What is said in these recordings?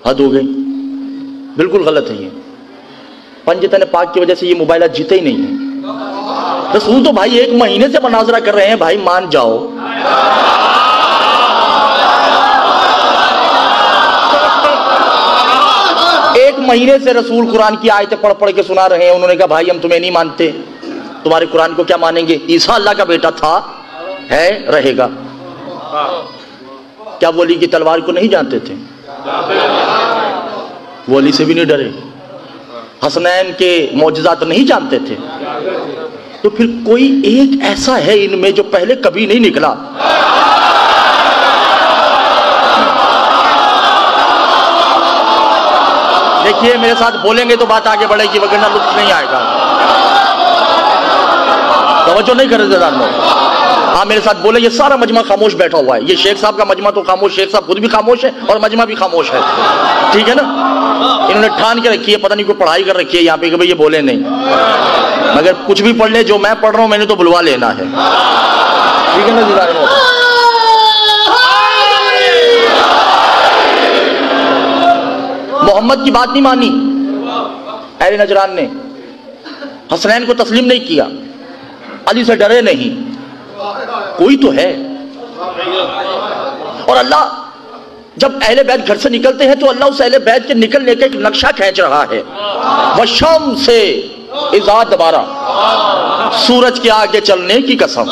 حد ہو گئی، بالکل غلط ہے یہ۔ پنجتن پاک کی وجہ سے یہ موبائلات جیتے ہی نہیں ہیں۔ رسول تو بھائی 1 مہینے سے مناظرہ کر رہے ہیں، بھائی مان جاؤ۔ ایک مہینے سے رسول قرآن کی آیتیں پڑھ پڑھ کے سنا رہے ہیں، انہوں نے کہا بھائی ہم تمہیں نہیں مانتے، تمہارے قرآن کو کیا مانیں گے؟ عیسیٰ اللہ کا بیٹا تھا، ہے، رہے گا۔ کیا وہ علی کی تلوار کو نہیں جانتے تھے؟ وہ علی سے بھی نہیں ڈرے۔ حسنین کے معجزات نہیں جانتے تھے؟ تو پھر کوئی ایک ایسا ہے ان میں جو پہلے کبھی نہیں نکلا۔ دیکھیے میرے ساتھ بولیں گے تو بات آگے بڑھے گی، وگرنہ لطف نہیں آئے گا۔ توجہ نہیں کر رہے لوگ؟ ہاں میرے ساتھ بولے، یہ سارا مجمع خاموش بیٹھا ہوا ہے۔ یہ شیخ صاحب کا مجمع تو خاموش، شیخ صاحب خود بھی خاموش ہے اور مجمع بھی خاموش ہے، ٹھیک ہے نا؟ انہوں نے ٹھان کے رکھی ہے، پتہ نہیں کوئی پڑھائی کر رکھی ہے یہاں پہ کہ بھئی یہ بولے نہیں، مگر کچھ بھی پڑھ لے، جو میں پڑھ رہا ہوں میں نے تو بلوا لینا ہے، ٹھیک ہے نا؟ محمد کی بات نہیں مانی اہل نجران نے، حسنین کو تسلیم نہیں کیا، علی سے ڈرے نہیں۔ کوئی تو ہے۔ اور اللہ جب اہل بیت گھر سے نکلتے ہیں تو اللہ اس اہل بیت کے نکلنے کا ایک نقشہ کھینچ رہا ہے۔ وَالشَّمْسِ اِذَا دَبَرَ، سورج کے آگے چلنے کی قسم۔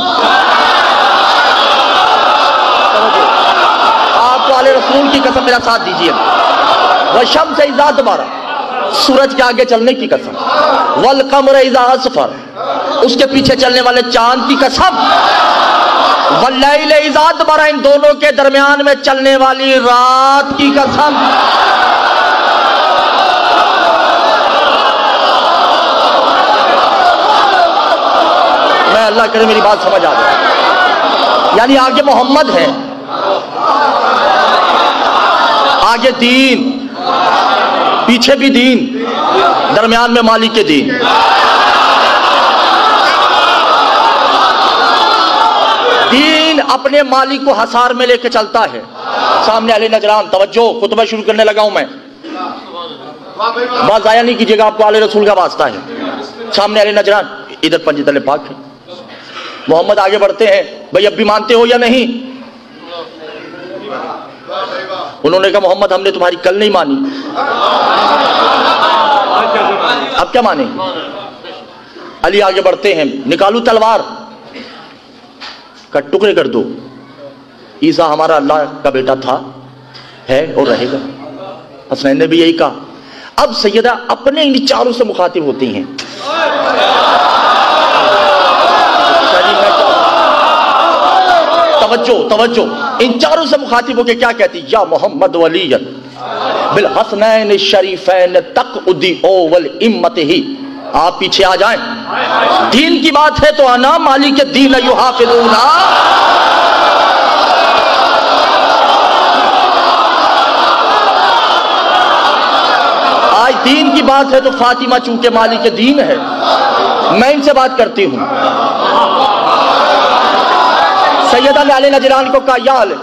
آپ والے رسول کی قسم میرا ساتھ دیجئے۔ وَالشَّمْسِ اِذَا دَبَرَ، سورج کے آگے چلنے کی قسم۔ وَالْقَمَرَ اِذَا أَسْفَرَ، اس کے پیچھے چلنے والے چاند کی قسم۔ وَاللَّيْلِ اِذَا أَدْبَرَ، ان دونوں کے درمیان میں چلنے والی رات کی قسم۔ میں اللہ کرے میری بات سمجھ آ جائے، یعنی آگے محمد ہے، آگے دین، پیچھے بھی دین، درمیان میں مالک کے دین۔ دین اپنے مالک کو حصار میں لے کے چلتا ہے۔ سامنے اہل نجران، توجہ، خطبہ شروع کرنے لگا ہوں میں، بات ضائع نہیں کیجیے گا، آپ کو اہل رسول کا واسطہ ہے۔ سامنے اہل نجران، ادھر پنجتن پاک ہے۔ محمد آگے بڑھتے ہیں، بھئی اب بھی مانتے ہو یا نہیں؟ انہوں نے کہا محمد ہم نے تمہاری کل نہیں مانی، اب کیا مانیں؟ علی آگے بڑھتے ہیں، نکالو تلوار، کا ٹکڑے کر دو، عیسیٰ ہمارا اللہ کا بیٹا تھا، ہے اور رہے گا۔ حسنین نے بھی یہی کہا۔ اب سیدہ اپنے ان چاروں سے مخاطب ہوتی ہیں۔ توجہ، ان چاروں سے مخاطب ہو کے کیا کہتی؟ یا محمد ولی بالحسنین الشریفین تقعدی اول امت ہی، آپ پیچھے آ جائیں، دین کی بات ہے تو انا مالک الدین یحافظون۔ آج دین کی بات ہے تو فاطمہ چونکہ مالک دین ہے، میں ان سے بات کرتی ہوں۔ سیدہ نے علی نجران کو کہا یا علی،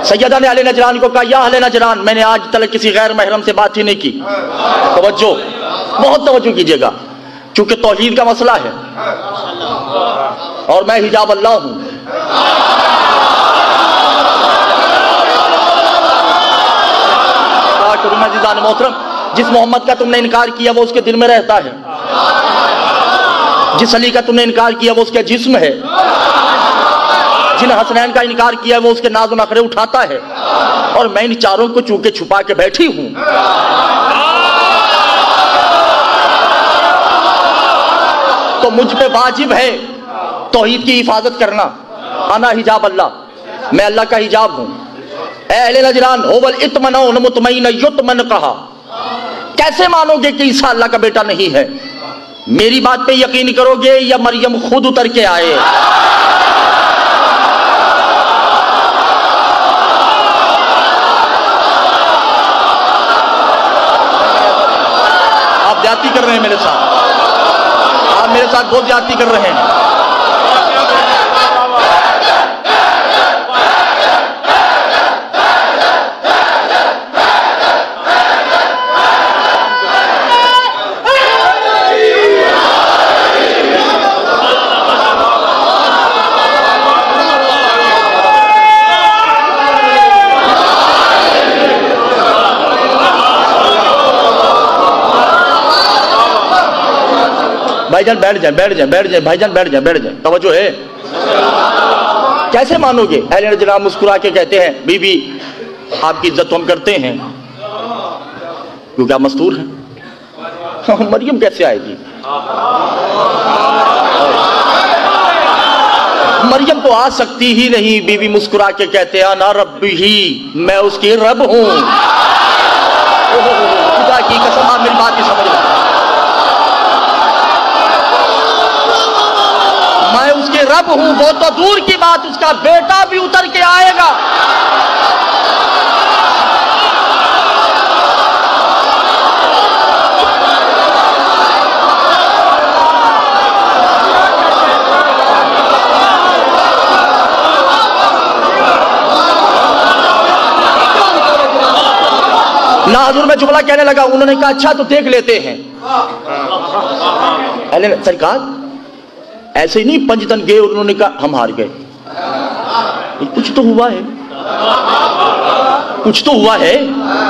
سیدہ نے علی نجران کو کہا یا اہل نجران، میں نے آج تک کسی غیر محرم سے بات ہی نہیں کی۔ توجہ، بہت توجہ کیجئے گا، چونکہ توحید کا مسئلہ ہے اور میں حجاب اللہ ہوں۔ عزیزان محترم، جس محمد کا تم نے انکار کیا وہ اس کے دل میں رہتا ہے، جس علی کا تم نے انکار کیا وہ اس کے جسم ہے، جن حسنین کا انکار کیا وہ اس کے ناز و نخرے اٹھاتا ہے، اور میں ان چاروں کو چونکہ چھپا کے بیٹھی ہوں۔ تو مجھ پہ واجب ہے توحید کی حفاظت کرنا۔ انا حجاب اللہ، میں اللہ کا حجاب ہوں۔ اے اہل نجران، هو الاطمئنان مطمئن یطمن کہا، کیسے مانو گے کہ عیسیٰ اللہ کا بیٹا نہیں ہے؟ میری بات پہ یقین کرو گے یا مریم خود اتر کے آئے؟ آپ زیادتی کر رہے ہیں میرے ساتھ، آپ میرے ساتھ بہت زیادتی کر رہے ہیں۔ جان بیٹھ جائیں بیٹھ جائیں بیٹھ جائیں بھائی جان بیٹھ جائیں بیٹھ جائیں، توجہ ہے؟ کیسے مانو گے؟ اہل جناب مسکرا کے کہتے ہیں بی بی آپ کی عزت ہم کرتے ہیں کیونکہ آپ مستور ہیں۔ مریم کیسے آئے گی؟ مریم تو آ سکتی ہی نہیں۔ بی بی مسکرا کے کہتے ہیں انا ربی ہی، میں اس کی رب ہوں۔ خدا کی قسم آپ میری بات نہیں سمجھ رہے، میں اس کے رب ہوں۔ وہ تو دور کی بات، اس کا بیٹا بھی اتر کے آئے گا۔ نہ حضور میں جملہ کہنے لگا، انہوں نے کہا اچھا تو دیکھ لیتے ہیں۔ سرکار ایسے ہی نہیں پنج تن گئے، انہوں نے کہا ہم ہار گئے۔ کچھ تو ہوا ہے، کچھ تو ہوا ہے،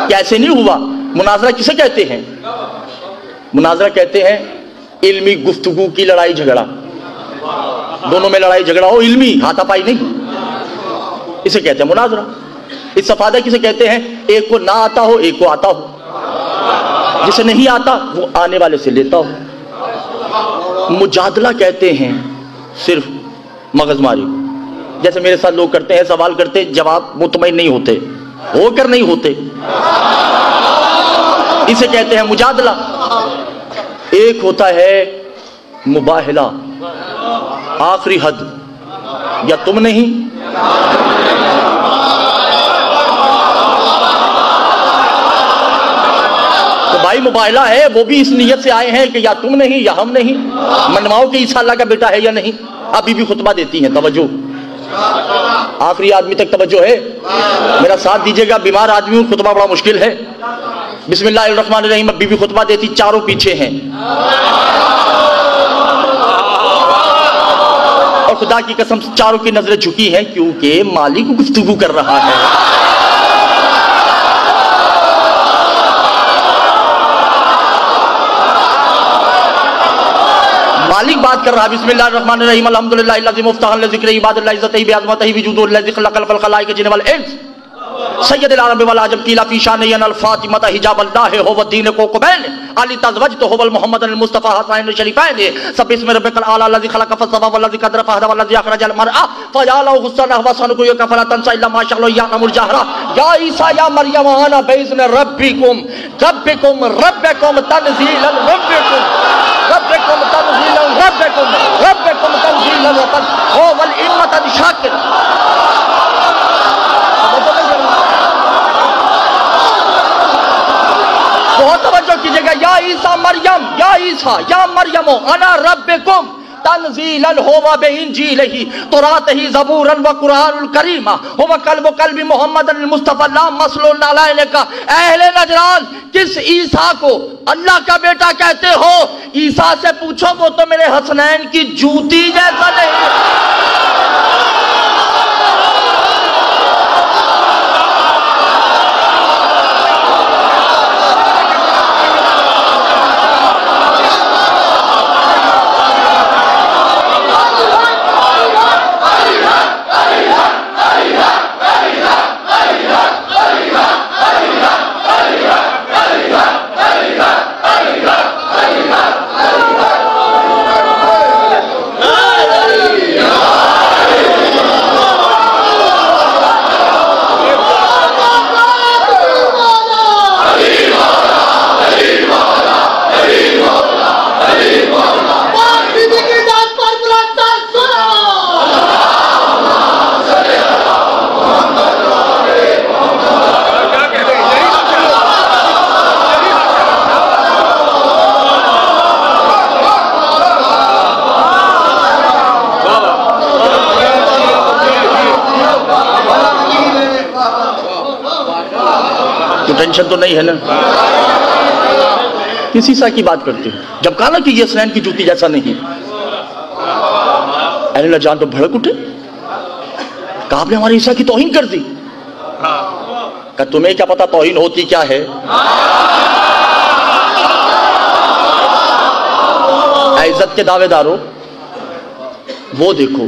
کیسے نہیں ہوا؟ مناظرہ کسے کہتے ہیں؟ مناظرہ کہتے ہیں علمی گفتگو کی لڑائی جھگڑا، دونوں میں لڑائی جھگڑا ہو، علمی، ہاتھا پائی نہیں، اسے کہتے ہیں مناظرہ۔ استفادہ کسے کہتے ہیں؟ ایک کو نہ آتا ہو ایک کو آتا ہو، جسے نہیں آتا وہ آنے والے سے لیتا ہو۔ مجادلہ کہتے ہیں صرف مغز ماری، جیسے میرے ساتھ لوگ کرتے ہیں، سوال کرتے جواب مطمئن نہیں ہوتے، ہو کر نہیں ہوتے، اسے کہتے ہیں مجادلہ۔ ایک ہوتا ہے مباہلہ، آخری حد، یا تم نہیں تو بھائی مباہلہ ہے، وہ بھی اس نیت سے آئے ہیں کہ یا تم نہیں یا ہم نہیں، منواؤ کہ عیسیٰ اللہ کا بیٹا ہے یا نہیں۔ ابھی بھی خطبہ دیتی ہیں، توجہ، آخری آدمی تک توجہ ہے، میرا ساتھ دیجئے گا، بیمار آدمی ہوں، خطبہ بڑا مشکل ہے۔ بسم اللہ الرحمن الرحیم، اب بی بی خطبہ دیتی، چاروں پیچھے ہیں، اور خدا کی قسم چاروں کی نظریں جھکی ہیں کیونکہ مالک گفتگو کر رہا ہے۔ مالک بات کر رہا ہے۔ بسم اللہ الرحمن الرحیم، الحمدللہ الذی مفتاحا لذکر عباد اللہ عزتہ بعظمتہ وجودہ الذی خلق الخلائق جن والانس سید العرب والعجم قیل فی شانہ ان الفاطمہ حجاب اللہ هو الدین کو قبیل علی تزوجت هو المحمد المصطفى حسین الشریفین سب اسم ربک الاعلی الذی خلق فسوى والذی قدر فهدى والذی اخرج المرعى فجعله غصا وسنقيك فلا تنسى الا ما شاء الله يعلم الجهر یا عیسی یا مریم انا باذن ربکم تنزیلا ربکم تنزیلا ربکم تنزیلا هو الامة الشاکر۔ بہت توجہ کیجئے گا، یا عیسیٰ مریم، یا عیسیٰ یا مریم انا ربکم تنزیلا ہوا بانجیلہ توراتہ زبورا وقرآن الکریم ہوا قلب محمد المصطفیٰ لا مسلول علیہ کا۔ اہل نجران کس عیسیٰ کو اللہ کا بیٹا کہتے ہو؟ عیسیٰ سے پوچھو، وہ تو میرے حسنین کی جوتی جیسا نہیں۔ ٹینشن تو نہیں ہے نا؟ کس عیسیٰ کی بات کرتے ہو؟ جب کہا نا کہ یہ حسنین کی جوتی جیسا نہیں، اہل نجران تو بھڑک اٹھے، کہا آپ نے ہمارے عیسیٰ کی توہین کر دی۔ کہا تمہیں کیا پتا توہین ہوتی کیا ہے؟ عزت کے دعوے داروں، وہ دیکھو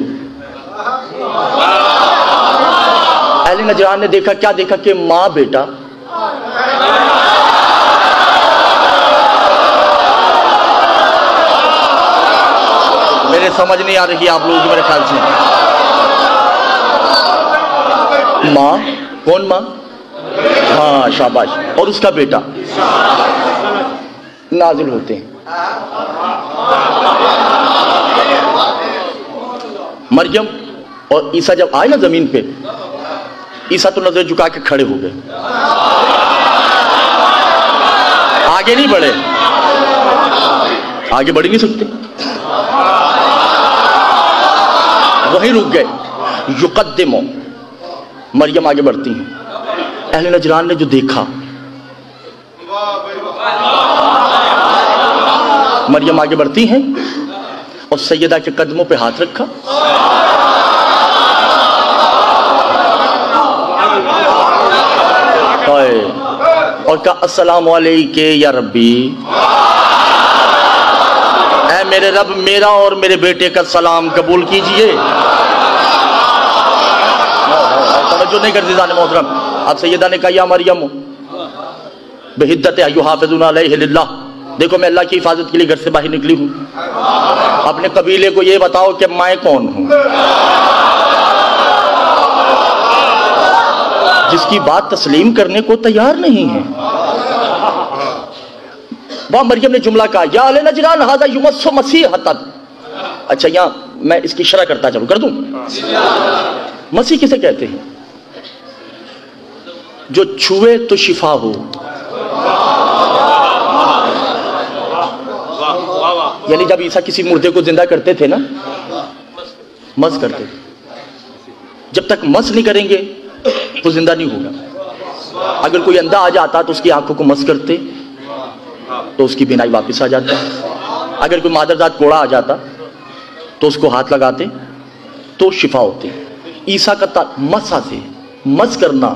اہل نجران نے دیکھا، کیا دیکھا کہ ماں بیٹا میرے سمجھ نہیں آ رہی آپ لوگوں کی میرے خیال سے، ماں، کون ماں؟ ہاں شاباش، اور اس کا بیٹا نازل ہوتے ہیں۔ مریم اور عیسیٰ جب آئے نا زمین پہ، عیسیٰ تو نظر جھکا کے کھڑے ہو گئے، آگے نہیں بڑھے، آگے بڑھ نہیں سکتے، وہیں رک گئے۔ یقدمو، مریم آگے بڑھتی ہیں۔ اہل نجران نے جو دیکھا، مریم آگے بڑھتی ہیں اور سیدہ کے قدموں پہ ہاتھ رکھا، اور کہا السلام علیکہ یا ربی، اے میرے رب، میرا اور میرے بیٹے کا سلام قبول کیجئے۔ توجہ نہیں کرتی زان محترم، اب سیدہ نے کہا یا مریم بہدت یحافظون علیہ للہ، دیکھو میں اللہ کی حفاظت کے لیے گھر سے باہر نکلی ہوں، اپنے قبیلے کو یہ بتاؤ کہ میں کون ہوں۔ جس کی بات تسلیم کرنے کو تیار نہیں ہے۔ وہاں مریم نے جملہ کہا یا اہل نجران ھذا یمس مسیحۃ، اچھا یہاں میں اس کی شرح کرتا چلوں، کر دوں؟ مسیح کسے کہتے ہیں؟ جو چھوئے تو شفا ہو، یعنی جب عیسیٰ کسی مردے کو زندہ کرتے تھے نا، مس کرتے تھے، جب تک مس نہیں کریں گے تو زندہ نہیں ہوگا۔ اگر کوئی اندھا آ جاتا تو اس کی آنکھوں کو مس کرتے تو اس کی بینائی واپس آ جاتی، اگر کوئی مادرزاد کوڑا آ جاتا تو اس کو ہاتھ لگاتے تو شفا ہوتی۔ عیسیٰ کا مسا سے، مس کرنا،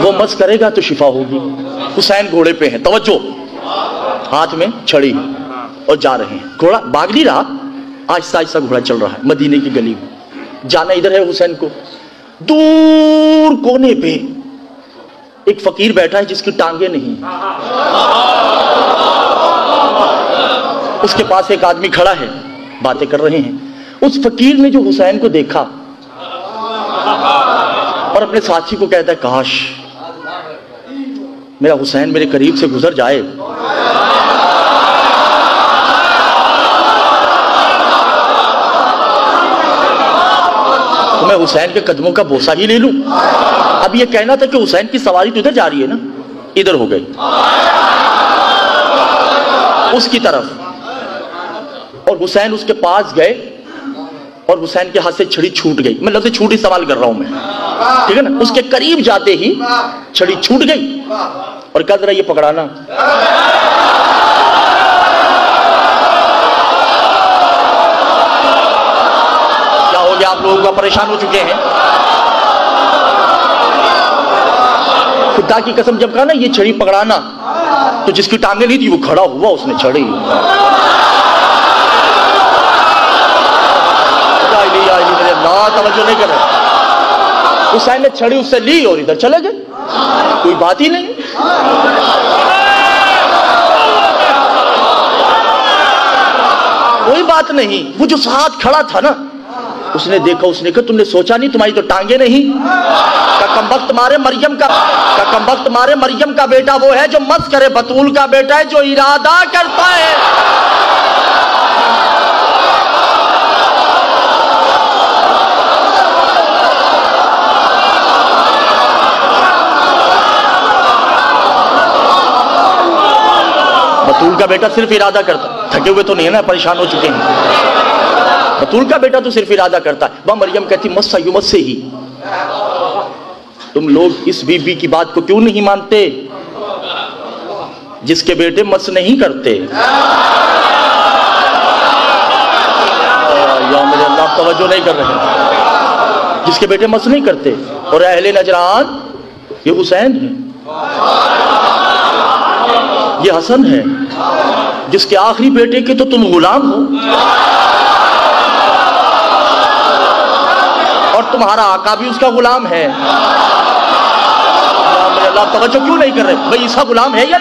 وہ مس کرے گا تو شفا ہوگی۔ حسین گھوڑے پہ ہیں، توجہ، ہاتھ میں چھڑی اور جا رہے ہیں، گھوڑا بھاگ نہیں رہا، آہستہ آہستہ گھوڑا چل رہا ہے مدینے کی گلی میں، جانا ادھر ہے حسین کو۔ دور کونے پہ ایک فقیر بیٹھا ہے جس کی ٹانگیں نہیں، اس کے پاس ایک آدمی کھڑا ہے، باتیں کر رہے ہیں۔ اس فقیر نے جو حسین کو دیکھا اور اپنے ساتھی کو کہتا ہے کاش میرا حسین میرے قریب سے گزر جائے، تو میں حسین کے قدموں کا بوسہ ہی لے لوں۔ اب یہ کہنا تھا کہ حسین کی سواری تو ادھر جا رہی ہے نا، ادھر ہو گئی اس کی طرف، اور حسین اس کے پاس گئے اور حسین کے ہاتھ سے چھڑی چھوٹ گئی۔ میں لفظ چھوٹ استعمال کر رہا ہوں میں، ٹھیک ہے نا؟ اس کے قریب جاتے ہی چھڑی چھوٹ گئی اور کہا ذرا یہ پکڑانا۔ کیا ہو گیا؟ آپ لوگوں کا پریشان ہو چکے ہیں؟ خدا کی قسم جب کہا نا یہ چھڑی پکڑانا، تو جس کی ٹانگیں نہیں تھی وہ کھڑا ہوا، اس نے چھڑی توجہ نہیں کر رہے، حسین نے چھڑی اس سے لی اور ادھر چلے گئے، کوئی بات ہی نہیں۔ کوئی بات نہیں۔ وہ جو ساتھ کھڑا تھا نا، اس نے دیکھا، اس نے کہا تم نے سوچا نہیں تمہاری تو ٹانگیں نہیں؟ کمبخت مارے مریم کا بیٹا وہ ہے جو مس کرے، بطول کا بیٹا ہے جو ارادہ کرتا ہے۔ بطول کا بیٹا صرف ارادہ کرتا، تھکے ہوئے تو نہیں ہے نا، پریشان ہو چکے ہیں۔ بطول کا بیٹا تو صرف ارادہ کرتا ہے۔ وہ مریم کہتی مسا یمس سے ہی، تم لوگ اس بی بی کی بات کو کیوں نہیں مانتے جس کے بیٹے مس نہیں کرتے؟ یا میرے اللہ، توجہ نہیں کر رہے، جس کے بیٹے مس نہیں کرتے۔ اور اہل نجران یہ حسین ہے، یہ حسن ہے جس کے آخری بیٹے کے تو تم غلام ہو، اور تمہارا آقا بھی اس کا غلام ہے۔ اللہ توجہ کیوں نہیں کر رہے بھئی، عیسیٰ غلام ہے یا